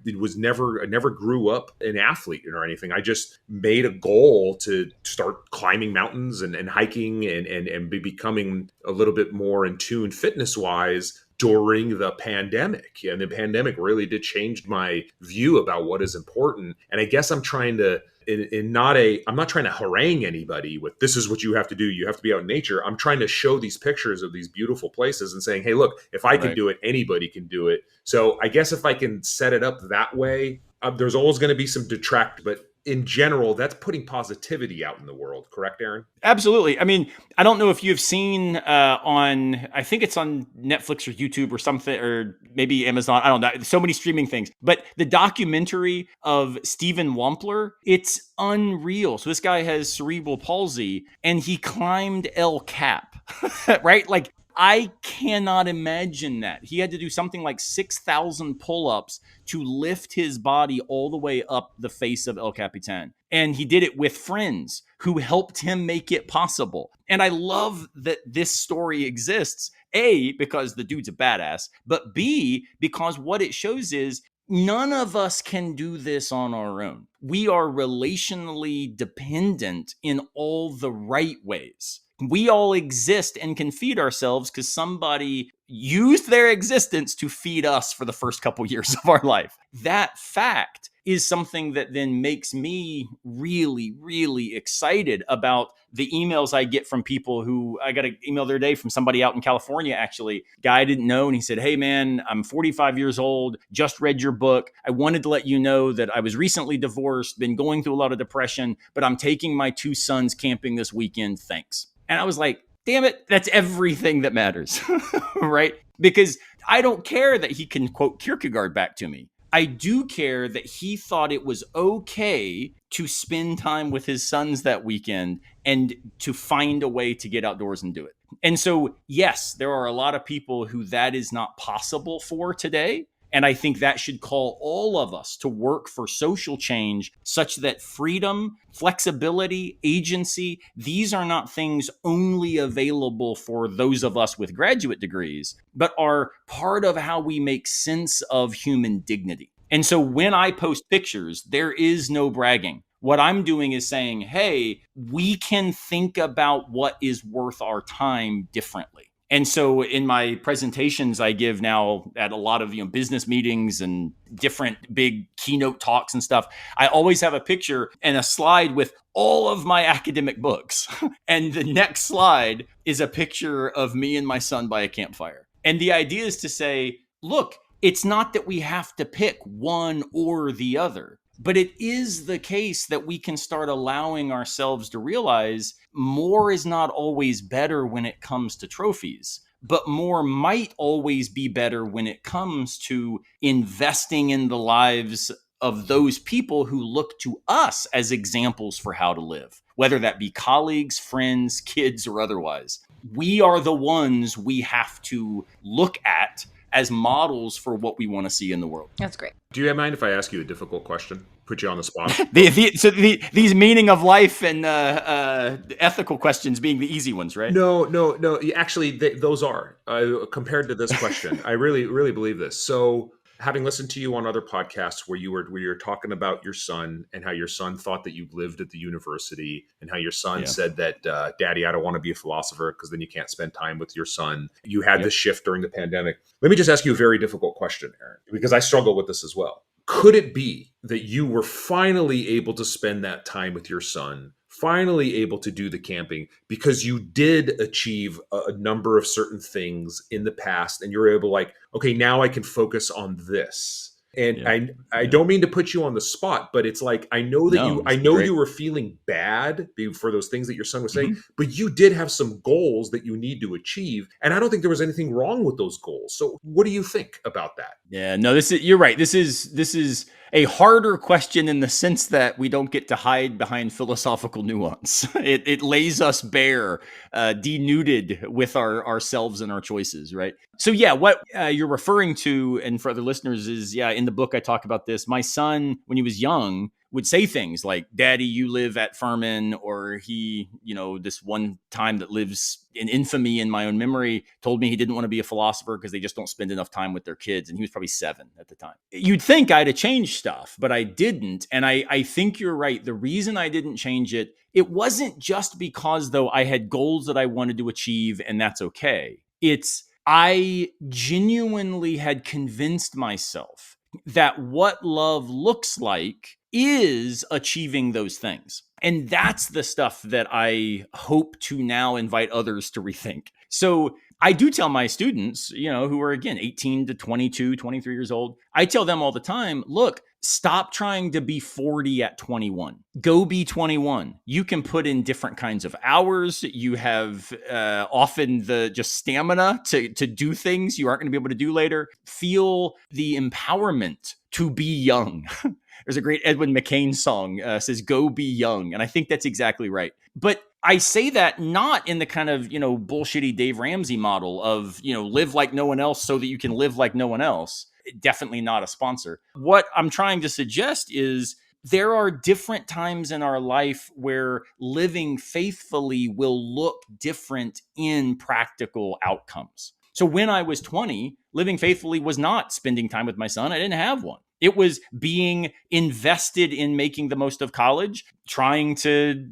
never grew up an athlete or anything. I just made a goal to start climbing mountains and hiking and be becoming a little bit more in tune fitness wise during the pandemic. And the pandemic really did change my view about what is important. And I guess I'm trying to, I'm not trying to harangue anybody with this is what you have to do. You have to be out in nature. I'm trying to show these pictures of these beautiful places and saying, hey, look, if I can do it, anybody can do it. So I guess if I can set it up that way, there's always going to be some detract, but in general, that's putting positivity out in the world. Correct, Aaron? Absolutely. I mean, I don't know if you've seen I think it's on Netflix or YouTube or something, or maybe Amazon. I don't know. So many streaming things. But the documentary of Stephen Wampler, it's unreal. So this guy has cerebral palsy and he climbed El Cap, right? Like, I cannot imagine that. He had to do something like 6,000 pull-ups to lift his body all the way up the face of El Capitan. And he did it with friends who helped him make it possible. And I love that this story exists, A, because the dude's a badass, but B, because what it shows is none of us can do this on our own. We are relationally dependent in all the right ways. We all exist and can feed ourselves because somebody used their existence to feed us for the first couple years of our life. That fact is something that then makes me really, really excited about the emails I get from people who, I got an email the other day from somebody out in California, actually, guy I didn't know. And he said, hey man, I'm 45 years old, just read your book. I wanted to let you know that I was recently divorced, been going through a lot of depression, but I'm taking my 2 sons camping this weekend. Thanks. And I was like, damn it, that's everything that matters, right? Because I don't care that he can quote Kierkegaard back to me. I do care that he thought it was okay to spend time with his sons that weekend and to find a way to get outdoors and do it. And so, yes, there are a lot of people who that is not possible for today. And I think that should call all of us to work for social change such that freedom, flexibility, agency, these are not things only available for those of us with graduate degrees, but are part of how we make sense of human dignity. And so when I post pictures, there is no bragging. What I'm doing is saying, hey, we can think about what is worth our time differently. And so in my presentations I give now at a lot of business meetings and different big keynote talks and stuff, I always have a picture and a slide with all of my academic books. And the next slide is a picture of me and my son by a campfire. And the idea is to say, look, it's not that we have to pick one or the other. But it is the case that we can start allowing ourselves to realize more is not always better when it comes to trophies, but more might always be better when it comes to investing in the lives of those people who look to us as examples for how to live, whether that be colleagues, friends, kids, or otherwise. We are the ones we have to look at as models for what we want to see in the world. That's great. Do you mind if I ask you a difficult question? Put you on the spot. These meaning of life and ethical questions being the easy ones, right? No. Actually, those are compared to this question. I really believe this. So, having listened to you on other podcasts where you were talking about your son and how your son thought that you lived at the university, and how your son said that, Daddy, I don't want to be a philosopher because then you can't spend time with your son. You had this shift during the pandemic. Let me just ask you a very difficult question, Aaron, because I struggle with this as well. Could it be that you were finally able to spend that time with your son, finally able to do the camping because you did achieve a number of certain things in the past, and you're able, like, okay, now I can focus on this? And I don't mean to put you on the spot, but it's like, I know that you were feeling bad for those things that your son was saying, but you did have some goals that you need to achieve. And I don't think there was anything wrong with those goals. So what do you think about that? Yeah, no, you're right. This is a harder question in the sense that we don't get to hide behind philosophical nuance. It lays us bare, denuded with ourselves and our choices, right? So yeah, what you're referring to, and for other listeners, is in the book I talk about this. My son, when he was young, would say things like, Daddy, you live at Furman, or he, this one time that lives in infamy in my own memory, told me he didn't want to be a philosopher because they just don't spend enough time with their kids. And he was probably 7 at the time. You'd think I'd have changed stuff, but I didn't. And I think you're right. The reason I didn't change it wasn't just because, though, I had goals that I wanted to achieve, and that's okay. I genuinely had convinced myself that what love looks like is achieving those things. And that's the stuff that I hope to now invite others to rethink. So I do tell my students, who are, again, 18 to 22, 23 years old, I tell them all the time, look, stop trying to be 40 at 21. Go be 21. You can put in different kinds of hours. You have often the just stamina to do things you aren't going to be able to do later. Feel the empowerment to be young. There's a great Edwin McCain song says, go be young. And I think that's exactly right. But I say that not in the kind of, bullshitty Dave Ramsey model of, live like no one else so that you can live like no one else. Definitely not a sponsor. What I'm trying to suggest is there are different times in our life where living faithfully will look different in practical outcomes. So when I was 20, living faithfully was not spending time with my son. I didn't have one. It was being invested in making the most of college, trying to,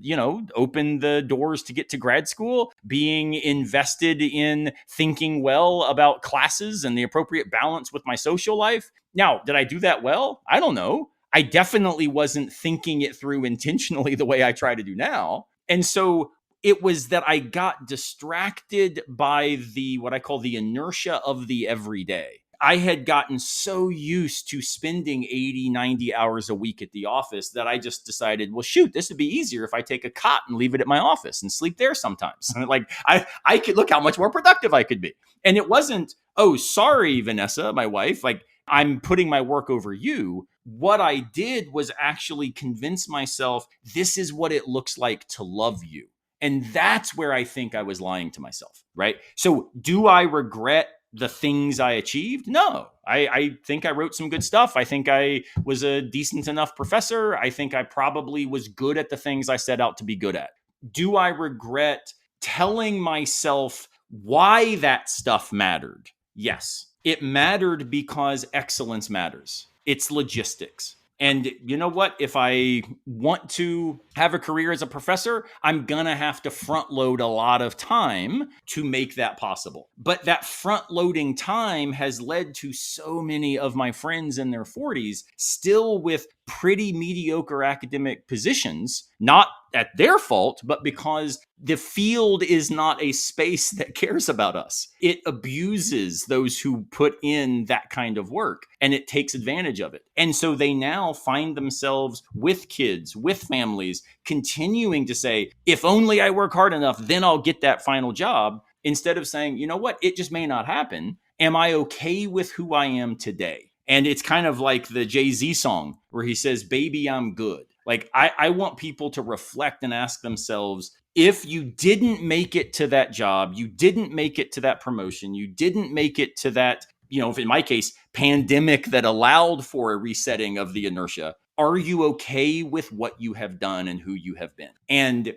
open the doors to get to grad school, being invested in thinking well about classes and the appropriate balance with my social life. Now, did I do that well? I don't know. I definitely wasn't thinking it through intentionally the way I try to do now. And so it was that I got distracted by what I call the inertia of the everyday. I had gotten so used to spending 80, 90 hours a week at the office that I just decided, well, shoot, this would be easier if I take a cot and leave it at my office and sleep there sometimes. Like I could look how much more productive I could be. And it wasn't, oh, sorry, Vanessa, my wife, like I'm putting my work over you. What I did was actually convince myself this is what it looks like to love you. And that's where I think I was lying to myself, right? So do I regret the things I achieved? No, I think I wrote some good stuff. I think I was a decent enough professor. I think I probably was good at the things I set out to be good at. Do I regret telling myself why that stuff mattered? Yes, it mattered because excellence matters. It's logistics. And you know what? If I want to have a career as a professor, I'm going to have to front load a lot of time to make that possible. But that front loading time has led to so many of my friends in their 40s still with pretty mediocre academic positions, not at their fault, but because the field is not a space that cares about us. It abuses those who put in that kind of work, and it takes advantage of it. And so they now find themselves with kids, with families, continuing to say, if only I work hard enough, then I'll get that final job, instead of saying, you know what, it just may not happen. Am I okay with who I am today? And it's kind of like the Jay-Z song where he says, baby, I'm good. Like, I want people to reflect and ask themselves, if you didn't make it to that job, you didn't make it to that promotion, you didn't make it to that if in my case, pandemic that allowed for a resetting of the inertia. Are you okay with what you have done and who you have been? And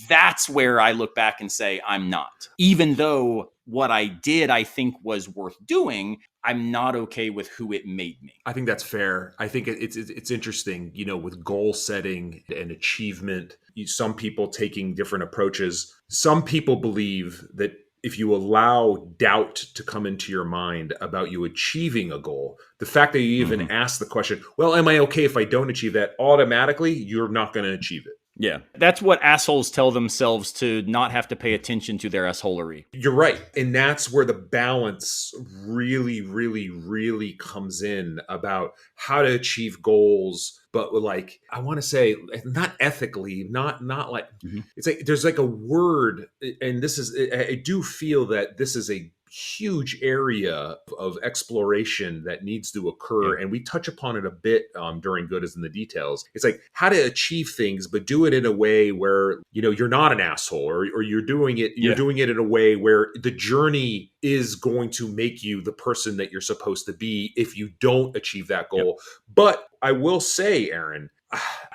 that's where I look back and say, I'm not. Even though what I did, I think was worth doing, I'm not okay with who it made me. I think that's fair. I think it's interesting, with goal setting and achievement, some people taking different approaches. Some people believe that if you allow doubt to come into your mind about you achieving a goal, the fact that you even ask the question, well, am I okay if I don't achieve that? Automatically, you're not going to achieve it. Yeah. That's what assholes tell themselves to not have to pay attention to their assholery. You're right. And that's where the balance really, really, really comes in about how to achieve goals. But like, I want to say, not ethically, not like, it's like, there's like a word, and this is, I do feel that this is a huge area of exploration that needs to occur. And we touch upon it a bit during Good as in the Details. It's like how to achieve things, but do it in a way where, you're not an asshole, or you're doing it in a way where the journey is going to make you the person that you're supposed to be if you don't achieve that goal. But I will say, Aaron,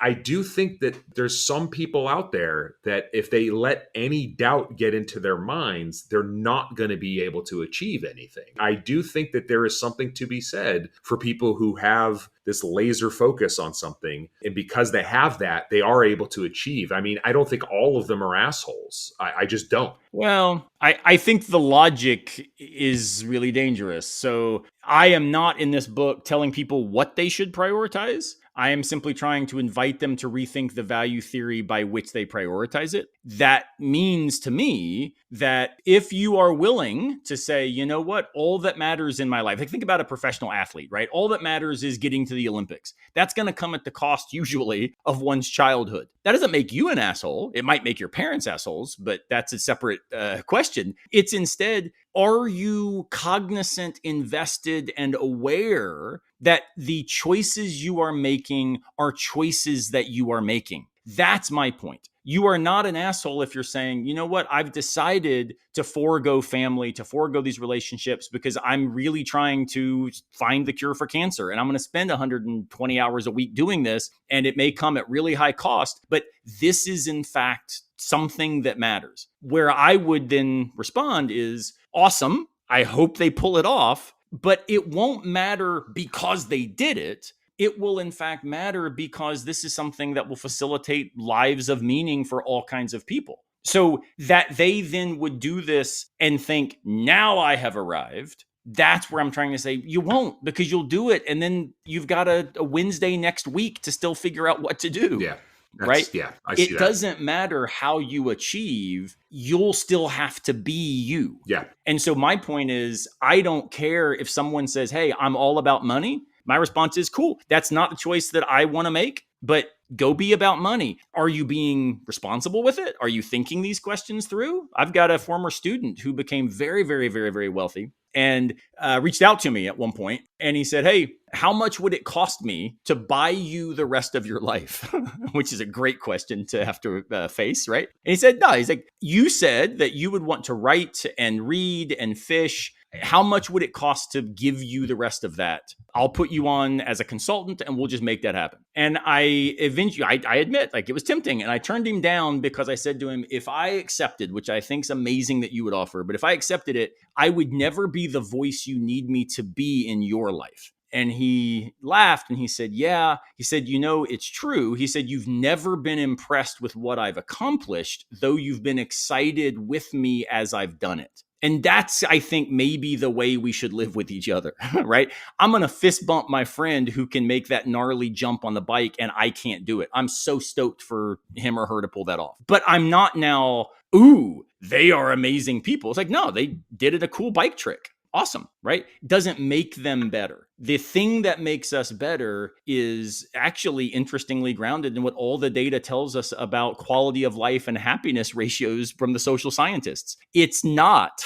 I do think that there's some people out there that if they let any doubt get into their minds, they're not going to be able to achieve anything. I do think that there is something to be said for people who have this laser focus on something. And because they have that, they are able to achieve. I mean, I don't think all of them are assholes. I just don't. Well, I think the logic is really dangerous. So I am not in this book telling people what they should prioritize. I am simply trying to invite them to rethink the value theory by which they prioritize it. That means to me that if you are willing to say, you know what, all that matters in my life, like think about a professional athlete, right? All that matters is getting to the Olympics. That's going to come at the cost usually of one's childhood. That doesn't make you an asshole. It might make your parents assholes, but that's a separate question. It's instead, are you cognizant, invested, and aware that the choices you are making are choices that you are making? That's my point. You are not an asshole if you're saying, you know what, I've decided to forego family, to forego these relationships because I'm really trying to find the cure for cancer. And I'm going to spend 120 hours a week doing this. And it may come at really high cost, but this is in fact something that matters. Where I would then respond is, awesome. I hope they pull it off, but it won't matter because they did it. It will in fact matter because this is something that will facilitate lives of meaning for all kinds of people. So that they then would do this and think, now I have arrived. That's where I'm trying to say you won't, because you'll do it. And then you've got a Wednesday next week to still figure out what to do. Yeah. Right? Yeah. I see it doesn't matter how you achieve, you'll still have to be you. Yeah. And so my point is, I don't care if someone says, hey, I'm all about money. My response is, cool. That's not the choice that I want to make, but go be about money. Are you being responsible with it? Are you thinking these questions through? I've got a former student who became very, very, very, very wealthy and reached out to me at one point. And he said, hey, how much would it cost me to buy you the rest of your life? Which is a great question to have to face, right? And he said, no, he's like, you said that you would want to write and read and fish. How much would it cost to give you the rest of that? I'll put you on as a consultant and we'll just make that happen. And I admit, like, it was tempting. And I turned him down because I said to him, if I accepted, which I think is amazing that you would offer, but if I accepted it, I would never be the voice you need me to be in your life. And he laughed and he said, yeah. He said, you know, it's true. He said, you've never been impressed with what I've accomplished, though you've been excited with me as I've done it. And that's, I think, maybe the way we should live with each other, right? I'm going to fist bump my friend who can make that gnarly jump on the bike and I can't do it. I'm so stoked for him or her to pull that off. But I'm not now, ooh, they are amazing people. It's like, no, they did it a cool bike trick. Awesome, right? Doesn't make them better. The thing that makes us better is actually interestingly grounded in what all the data tells us about quality of life and happiness ratios from the social scientists. It's not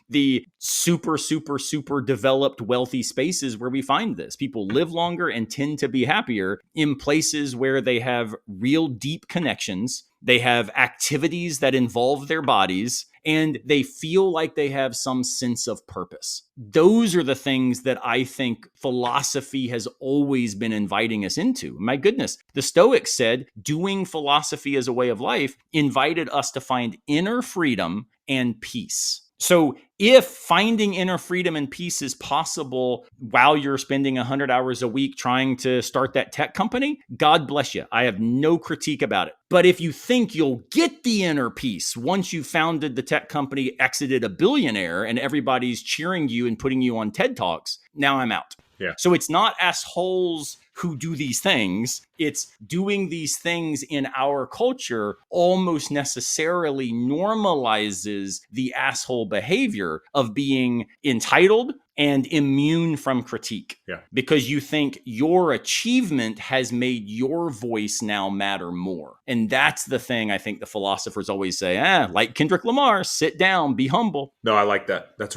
the super, super, super developed wealthy spaces where we find this. People live longer and tend to be happier in places where they have real deep connections. They have activities that involve their bodies, and they feel like they have some sense of purpose. Those are the things that I think philosophy has always been inviting us into. My goodness, the Stoics said doing philosophy as a way of life invited us to find inner freedom and peace. So if finding inner freedom and peace is possible while you're spending 100 hours a week trying to start that tech company, God bless you. I have no critique about it. But if you think you'll get the inner peace once you founded the tech company, exited a billionaire, and everybody's cheering you and putting you on TED Talks, now I'm out. Yeah. So it's not assholes who do these things. It's doing these things in our culture almost necessarily normalizes the asshole behavior of being entitled and immune from critique. Yeah. Because you think your achievement has made your voice now matter more. And that's the thing I think the philosophers always say, like Kendrick Lamar, sit down, be humble. No, I like that. That's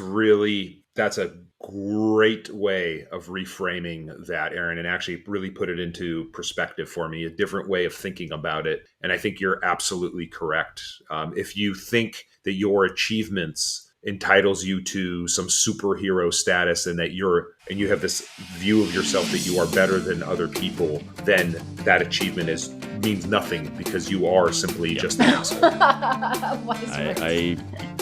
a great way of reframing that, Aaron, and actually really put it into perspective for me, a different way of thinking about it. And I think you're absolutely correct. If you think that your achievements entitles you to some superhero status and that you have this view of yourself that you are better than other people, then that achievement means nothing because you are simply just an asshole.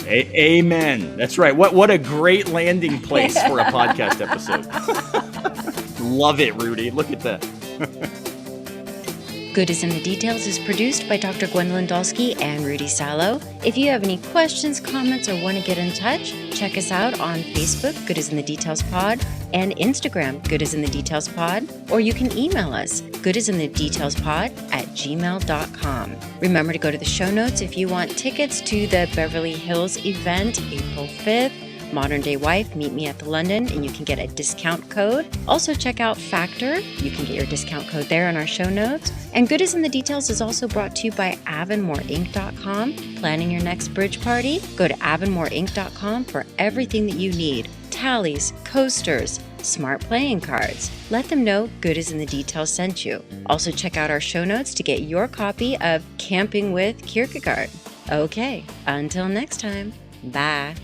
Amen. That's right. What a great landing place for a podcast episode. Love it, Rudy. Look at that. Good is in the Details is produced by Dr. Gwendolyn Dolske and Rudy Salo. If you have any questions, comments, or want to get in touch, check us out on Facebook, Good is in the Details Pod, and Instagram, Good is in the Details Pod, or you can email us, goodisinthedetailspod@gmail.com. Remember to go to the show notes if you want tickets to the Beverly Hills event, April 5th. Modern Day Wife, meet me at the London, and you can get a discount code. Also check out Factor. You can get your discount code there in our show notes. And Good is in the Details is also brought to you by AvonmoreInc.com. Planning your next bridge party? Go to AvonmoreInc.com for everything that you need. Tallies, coasters, smart playing cards. Let them know Good is in the Details sent you. Also check out our show notes to get your copy of Camping with Kierkegaard. Okay, until next time, bye.